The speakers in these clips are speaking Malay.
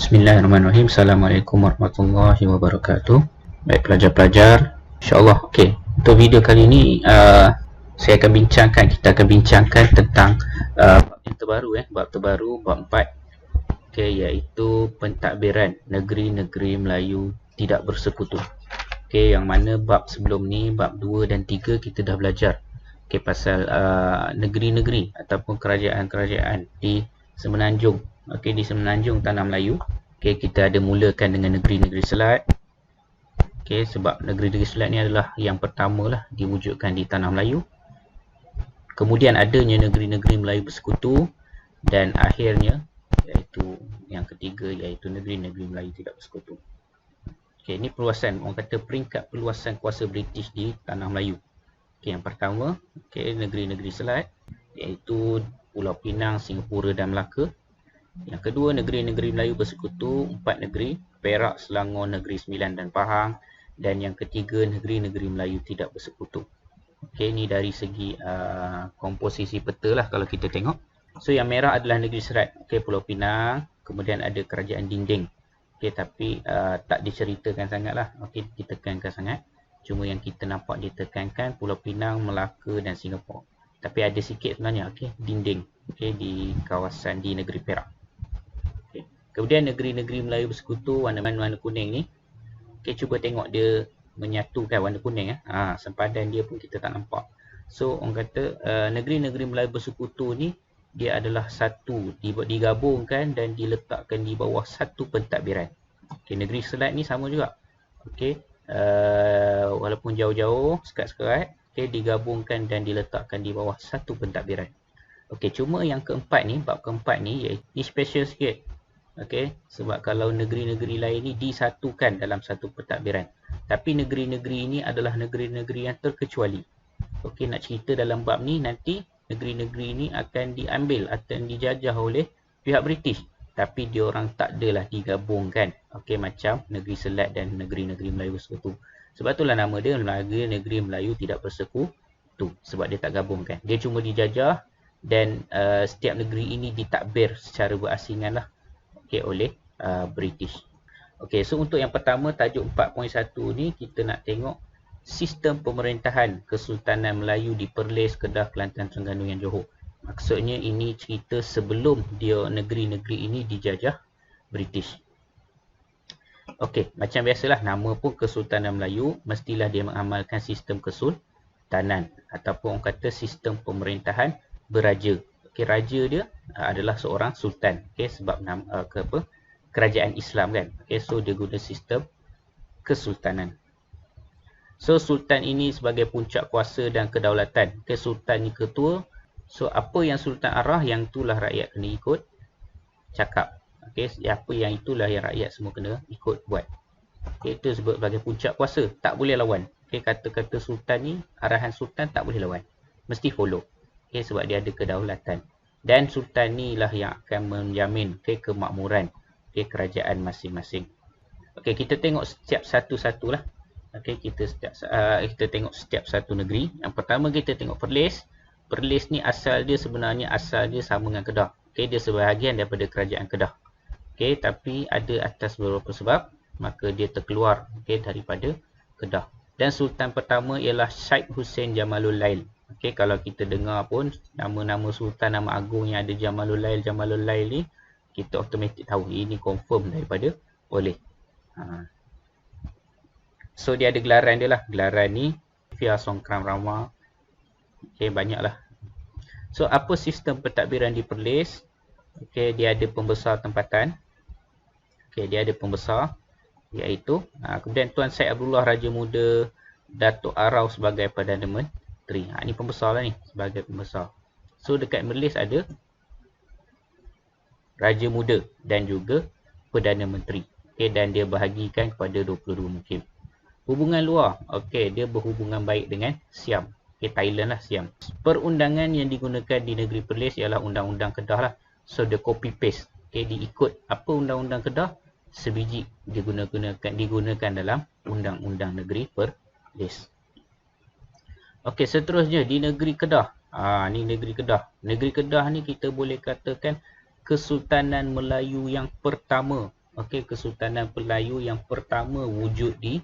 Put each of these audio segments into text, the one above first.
Bismillahirrahmanirrahim. Assalamualaikum warahmatullahi wabarakatuh. Baik pelajar-pelajar, insyaAllah. Okey, untuk video kali ini kita akan bincangkan tentang bab yang terbaru, bab terbaru, bab 4. Okey, iaitu pentadbiran negeri-negeri Melayu tidak bersekutu. Okey, yang mana bab sebelum ni, bab 2 dan 3 kita dah belajar. Okey, pasal negeri-negeri ataupun kerajaan-kerajaan di Semenanjung. Okey, di Semenanjung Tanah Melayu. Okey, kita ada mulakan dengan negeri-negeri Selat. Okey, sebab negeri-negeri Selat ni adalah yang pertama lah diwujudkan di Tanah Melayu. Kemudian adanya negeri-negeri Melayu bersekutu, dan akhirnya iaitu yang ketiga, iaitu negeri-negeri Melayu tidak bersekutu. Okey, ini perluasan, orang kata peringkat perluasan kuasa British di Tanah Melayu. Okey, yang pertama, okey, negeri-negeri Selat, iaitu Pulau Pinang, Singapura dan Melaka. Yang kedua, negeri-negeri Melayu bersekutu, 4 negeri, Perak, Selangor, Negeri Sembilan dan Pahang. Dan yang ketiga, negeri-negeri Melayu tidak bersekutu. Okey, ini dari segi komposisi peta lah kalau kita tengok. So, yang merah adalah negeri Selat, okey, Pulau Pinang, kemudian ada Kerajaan Dinding. Okey, tapi tak diceritakan sangat lah, okey, ditekankan sangat. Cuma yang kita nampak ditekankan Pulau Pinang, Melaka dan Singapura. Tapi ada sikit sebenarnya, okey, Dinding, okey, di kawasan di negeri Perak. Okay. Kemudian negeri-negeri Melayu bersekutu, warna kuning ni. Okey, cuba tengok dia menyatukan warna kuning. Sempadan dia pun kita tak nampak. So, orang kata negeri-negeri Melayu bersekutu ni dia adalah satu, digabungkan dan diletakkan di bawah satu pentadbiran. Okey, negeri Selat ni sama juga. Okey, walaupun jauh-jauh, sekat-sekat, okey, digabungkan dan diletakkan di bawah satu pentadbiran. Okey, cuma yang keempat ni, bab keempat ni, iaitu special sikit. Okey, sebab kalau negeri-negeri lain ni disatukan dalam satu pentadbiran. Tapi negeri-negeri ini adalah negeri-negeri yang terkecuali. Okey, nak cerita dalam bab ni, nanti negeri-negeri ini akan diambil atau dijajah oleh pihak British. Tapi diorang tak adalah digabungkan. Okey, macam negeri Selat dan negeri-negeri Melayu bersekutu. Sebab itulah nama dia negeri Melayu tidak bersekutu. Sebab dia tak gabungkan. Dia cuma dijajah dan setiap negeri ini ditadbir secara berasingan lah, okay, oleh British. Okey, so untuk yang pertama, tajuk 4.1 ni kita nak tengok sistem pemerintahan Kesultanan Melayu di Perlis, Kedah, Kelantan, Terengganu dan Johor. Maksudnya ini cerita sebelum dia negeri-negeri ini dijajah British. Okey, macam biasalah, nama pun Kesultanan Melayu, mestilah dia mengamalkan sistem kesultanan ataupun orang kata sistem pemerintahan beraja. Okey, raja dia adalah seorang sultan. Okey, sebab kerajaan Islam kan. Okey, so dia guna sistem kesultanan. So, sultan ini sebagai puncak kuasa dan kedaulatan. Okey, sultan ni ketua. So, apa yang sultan arah, yang itulah rakyat kena ikut cakap. Okey, apa yang itulah yang rakyat semua kena ikut buat. Okey, itu sebut sebagai puncak kuasa, tak boleh lawan. Okey, kata-kata sultan ni, arahan sultan tak boleh lawan. Mesti follow. Okey, sebab dia ada kedaulatan. Dan sultan ni lah yang akan menjamin kemakmuran kerajaan masing-masing. Okey, kita tengok setiap satu-satu lah. Okey, kita tengok setiap satu negeri. Yang pertama kita tengok Perlis. Perlis ni asal dia sama dengan Kedah. Okey, dia sebahagian daripada kerajaan Kedah. Okey, tapi ada atas beberapa sebab maka dia terkeluar, okey, daripada Kedah. Dan sultan pertama ialah Syed Hussein Jamalul Lail. Okey, kalau kita dengar pun nama-nama sultan, nama agung yang ada Jamalul Lail ni, kita automatik tahu ini confirm daripada oleh. So, dia ada gelaran dia lah. Gelaran ni Fia Songkram Rama. Okey, banyaklah. So, apa sistem pentadbiran di Perlis? Okey, dia ada pembesar tempatan. Okey, dia ada pembesar, iaitu kemudian Tuan Syed Abdullah Raja Muda, Datuk Arau sebagai Perdana Menteri. Ini pembesar lah ni, sebagai pembesar. So, dekat Perlis ada Raja Muda dan juga Perdana Menteri. Okey, dan dia bahagikan kepada 22 mukim. Hubungan luar, okey, dia berhubungan baik dengan Siam. Okey, Thailand lah, Siam. Perundangan yang digunakan di negeri Perlis ialah Undang-Undang Kedah lah. So, dia copy paste. Okey, diikut apa Undang-Undang Kedah, sebiji digunakan dalam Undang-Undang Negeri Perlis. Okey, seterusnya di negeri Kedah. Ni negeri Kedah. Negeri Kedah ni kita boleh katakan Kesultanan Melayu yang pertama okey, Kesultanan Melayu yang pertama wujud di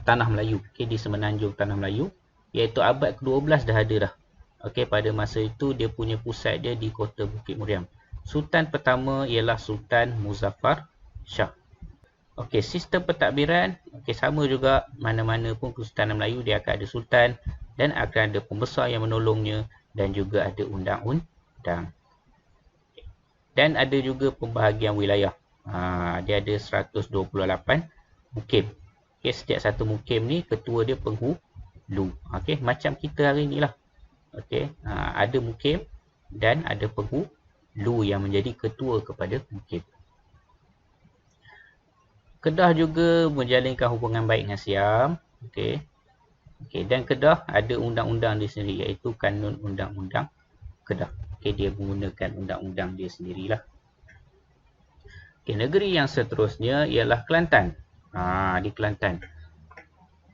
Tanah Melayu, okey, di semenanjung Tanah Melayu, iaitu abad ke-12 dah ada dah. Okey, pada masa itu dia punya pusat dia di kota Bukit Muriam. Sultan pertama ialah Sultan Muzaffar Shah. Okey, sistem pentadbiran, okey, sama juga, mana-mana pun Kesultanan Melayu dia akan ada sultan dan akan ada pembesar yang menolongnya dan juga ada undang-undang. Dan ada juga pembahagian wilayah. Dia ada 128 mukim. Okay, setiap satu mukim ni ketua dia penghulu. Okay, macam kita hari ni lah. Okay, ada mukim dan ada penghulu yang menjadi ketua kepada mukim. Kedah juga menjalinkan hubungan baik dengan Siam. Okay. Okay, dan Kedah ada undang-undang dia sendiri, iaitu Kanun Undang-Undang Kedah. Okay, dia menggunakan undang-undang dia sendirilah. Okay, negeri yang seterusnya ialah Kelantan. Di Kelantan.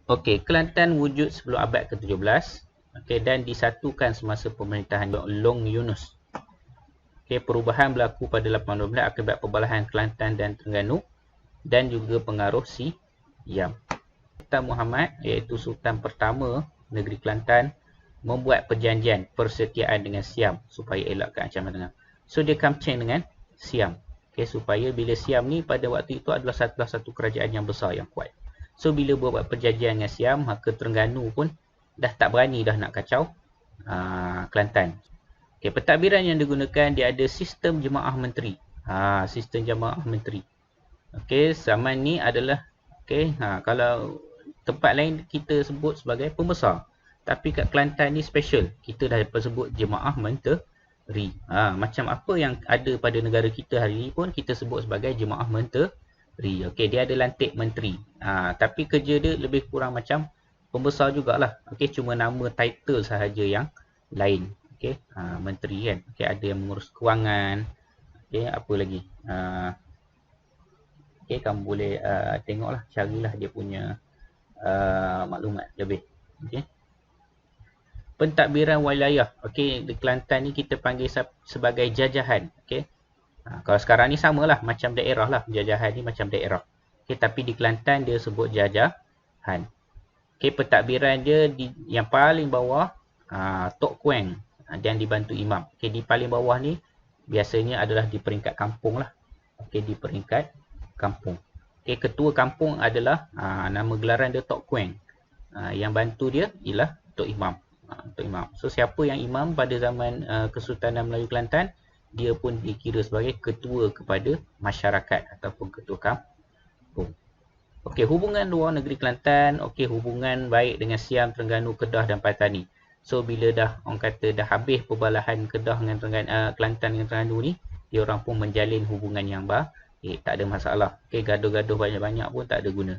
Okey, Kelantan wujud sebelum abad ke-17. Okey, dan disatukan semasa pemerintahan Long Yunus. Okey, perubahan berlaku pada 1812 akibat perbalahan Kelantan dan Terengganu dan juga pengaruh Siam. Sultan Muhammad, iaitu sultan pertama negeri Kelantan, membuat perjanjian persetiaan dengan Siam supaya elakkan ancaman tengah. So dia kamceng dengan Siam. Okay, supaya bila Siam ni pada waktu itu adalah satu kerajaan yang besar, yang kuat. So bila buat perjanjian dengan Siam, maka Terengganu pun dah tak berani dah nak kacau Kelantan. Okay, pentadbiran yang digunakan, dia ada sistem jemaah menteri. Sistem jemaah menteri. Okay, zaman ni adalah, okay, kalau tempat lain kita sebut sebagai pembesar. Tapi kat Kelantan ni special. Kita dah sebut jemaah menteri. Macam apa yang ada pada negara kita hari ni pun kita sebut sebagai jemaah menteri. Okey, dia ada lantik menteri. Tapi kerja dia lebih kurang macam pembesar jugalah. Okey, cuma nama title sahaja yang lain. Okey, menteri kan. Okey, ada yang mengurus kewangan. Okey, apa lagi? Okey, kamu boleh tengoklah, carilah dia punya maklumat lebih. Okey. Pentadbiran wilayah. Okey, di Kelantan ni kita panggil sebagai jajahan. Okey. Kalau sekarang ni samalah, macam daerah lah. Jajahan ni macam daerah. Okey, tapi di Kelantan dia sebut jajahan. Okey, pentadbiran dia yang paling bawah Tok Kueng dan dibantu imam. Okey, di paling bawah ni biasanya adalah di peringkat kampung lah. Okey, di peringkat kampung. Okey, ketua kampung adalah nama gelaran dia Tok Kueng. Yang bantu dia ialah Tok Imam. Tok Imam. So siapa yang imam pada zaman Kesultanan Melayu Kelantan, dia pun dikira sebagai ketua kepada masyarakat ataupun ketua kampung. Okey, hubungan luar negeri Kelantan, okey, hubungan baik dengan Siam, Terengganu, Kedah dan Patani. So bila dah orang kata dah habis perbalahan Kedah dengan Kelantan dengan Terengganu ni, dia orang pun menjalin hubungan yang baik, tak ada masalah. Okey, gaduh-gaduh banyak-banyak pun tak ada guna.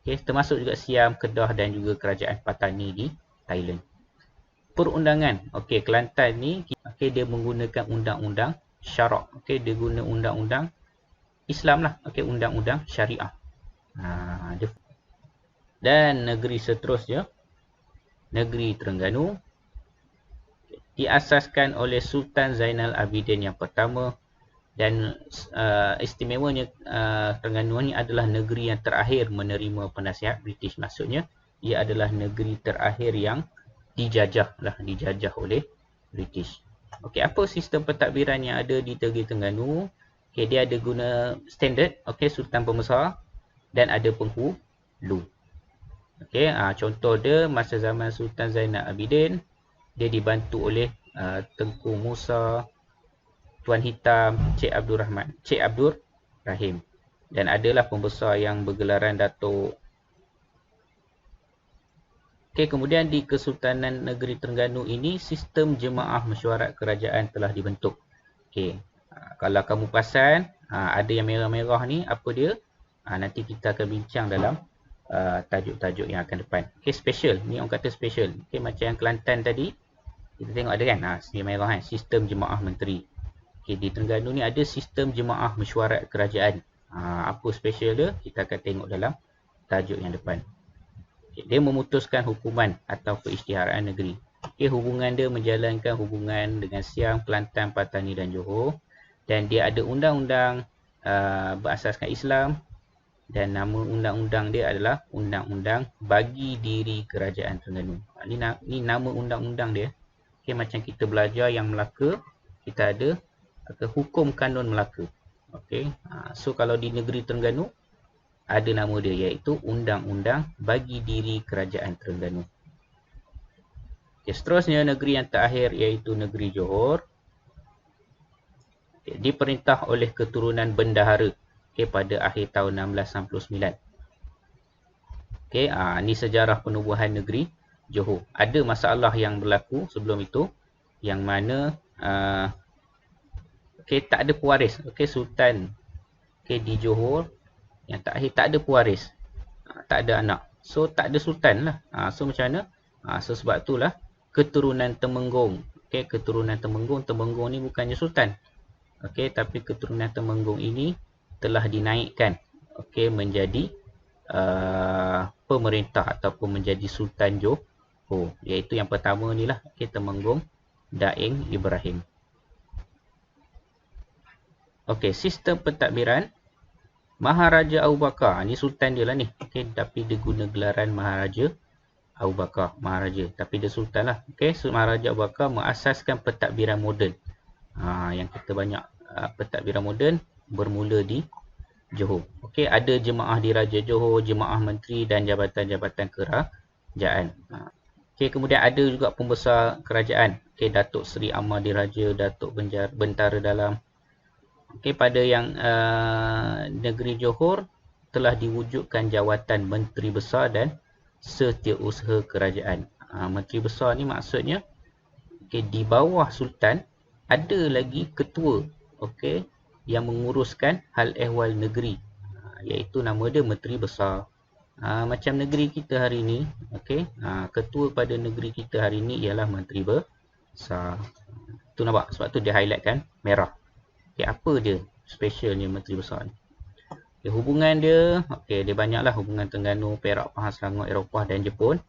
Okey, termasuk juga Siam, Kedah dan juga kerajaan Patani di Thailand. Perundangan. Okey, Kelantan ni, okey, dia menggunakan undang-undang syarak. Okey, dia guna undang-undang Islam lah. Okey, undang-undang syariah. Dan negeri seterusnya, negeri Terengganu, diasaskan oleh Sultan Zainal Abidin yang pertama, dan istimewanya Terengganu ni adalah negeri yang terakhir menerima penasihat British. Maksudnya, ia adalah negeri terakhir yang dijajah oleh British. Okey, apa sistem pentadbiran yang ada di negeri Terengganu? Okey, dia ada guna standard, okey, sultan pembesar dan ada penghulu. Okey, contoh dia masa zaman Sultan Zainal Abidin, dia dibantu oleh Tengku Musa, Tuan Hitam, Cik Abdul Rahim. Dan adalah pembesar yang bergelaran Datuk. Okey, kemudian di Kesultanan Negeri Terengganu ini, sistem jemaah mesyuarat kerajaan telah dibentuk. Okey, kalau kamu perasan, ada yang merah-merah ni, apa dia? Nanti kita akan bincang dalam tajuk-tajuk yang akan depan. Okey, special. Ni orang kata special. Okey, macam yang Kelantan tadi, kita tengok ada kan? Yang merah kan? Sistem jemaah menteri. Okey, di Terengganu ni ada sistem jemaah mesyuarat kerajaan. Apa special dia? Kita akan tengok dalam tajuk yang depan. Dia memutuskan hukuman atau perisytiharaan negeri. Okay, hubungan dia menjalankan hubungan dengan Siam, Kelantan, Patani dan Johor. Dan dia ada undang-undang berasaskan Islam, dan nama undang-undang dia adalah Undang-Undang Bagi Diri Kerajaan Terengganu. Ni nama undang-undang dia. Okay, macam kita belajar yang Melaka, kita ada Hukum Kanun Melaka. Okay. So kalau di negeri Terengganu ada nama dia, iaitu Undang-Undang Bagi Diri Kerajaan Terengganu. Okay, seterusnya negeri yang terakhir iaitu negeri Johor. Okay, diperintah oleh keturunan bendahara, okay, pada akhir tahun 1669. Okay, ini sejarah penubuhan negeri Johor. Ada masalah yang berlaku sebelum itu, yang mana okay, tak ada pewaris. Okay, Sultan, okay, di Johor yang terakhir tak ada pewaris, tak ada anak. So tak ada sultan lah. So macam mana? So sebab itulah keturunan Temenggung. Okay, keturunan Temenggung. Temenggung ni bukannya sultan. Okay, tapi keturunan Temenggung ini telah dinaikkan, okay, menjadi pemerintah ataupun menjadi Sultan Johor. Iaitu yang pertama ni lah, okay, Temenggung Daeng Ibrahim. Okay, sistem pentadbiran Maharaja Abu Bakar. Ni sultan dia lah ni. Okay, tapi dia guna gelaran Maharaja Abu Bakar. Maharaja. Tapi dia sultan lah. Okay, so Maharaja Abu Bakar mengasaskan pentadbiran moden. Yang kita banyak pentadbiran moden bermula di Johor. Okay, ada jemaah diraja Johor, jemaah menteri dan jabatan-jabatan kerajaan. Okay, kemudian ada juga pembesar kerajaan. Okay, Datuk Seri Amar Diraja, Datuk Bentara Dalam. Okay, pada yang negeri Johor telah diwujudkan jawatan Menteri Besar dan Setiausaha Kerajaan. Menteri Besar ni maksudnya, okay, di bawah Sultan ada lagi ketua, okay, yang menguruskan hal ehwal negeri, iaitu nama dia Menteri Besar. Macam negeri kita hari ni, okay, ketua pada negeri kita hari ni ialah Menteri Besar. Tu nampak, sebab tu dia highlightkan merah. Okay, apa dia specialnya Menteri Besar ni? Okay, hubungan dia, okay, dia banyaklah hubungan Terengganu, Perak, Pahang, Selangor, Eropah dan Jepun.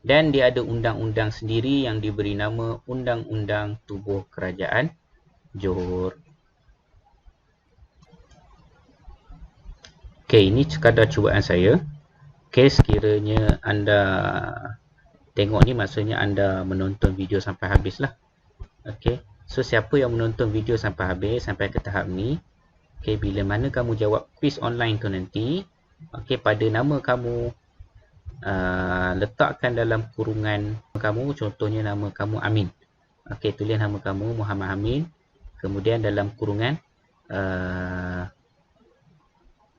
Dan dia ada undang-undang sendiri yang diberi nama Undang-Undang Tubuh Kerajaan Johor. Okay, ini sekadar cubaan saya. Okay, sekiranya anda tengok ni, maksudnya anda menonton video sampai habis lah. Okay. So, siapa yang menonton video sampai habis, sampai ke tahap ni, okay, bila mana kamu jawab quiz online tu nanti, okay, pada nama kamu, letakkan dalam kurungan kamu, contohnya nama kamu Amin. Okay, tulis nama kamu Muhammad Amin. Kemudian dalam kurungan,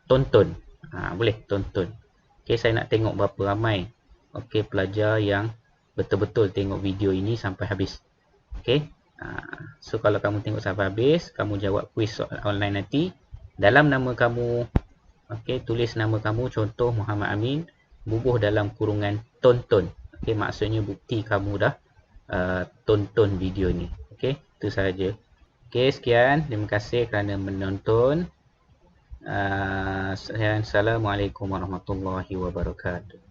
tonton. Boleh tonton. Okay, saya nak tengok berapa ramai, okay, pelajar yang betul-betul tengok video ini sampai habis. Okay. So kalau kamu tengok sampai habis, kamu jawab quiz online nanti, dalam nama kamu, okay, tulis nama kamu, contoh Muhammad Amin, bubuh dalam kurungan tonton. Okay, maksudnya bukti kamu dah tonton video ni. Okay, itu sahaja. Okay, sekian. Terima kasih kerana menonton. Assalamualaikum warahmatullahi wabarakatuh.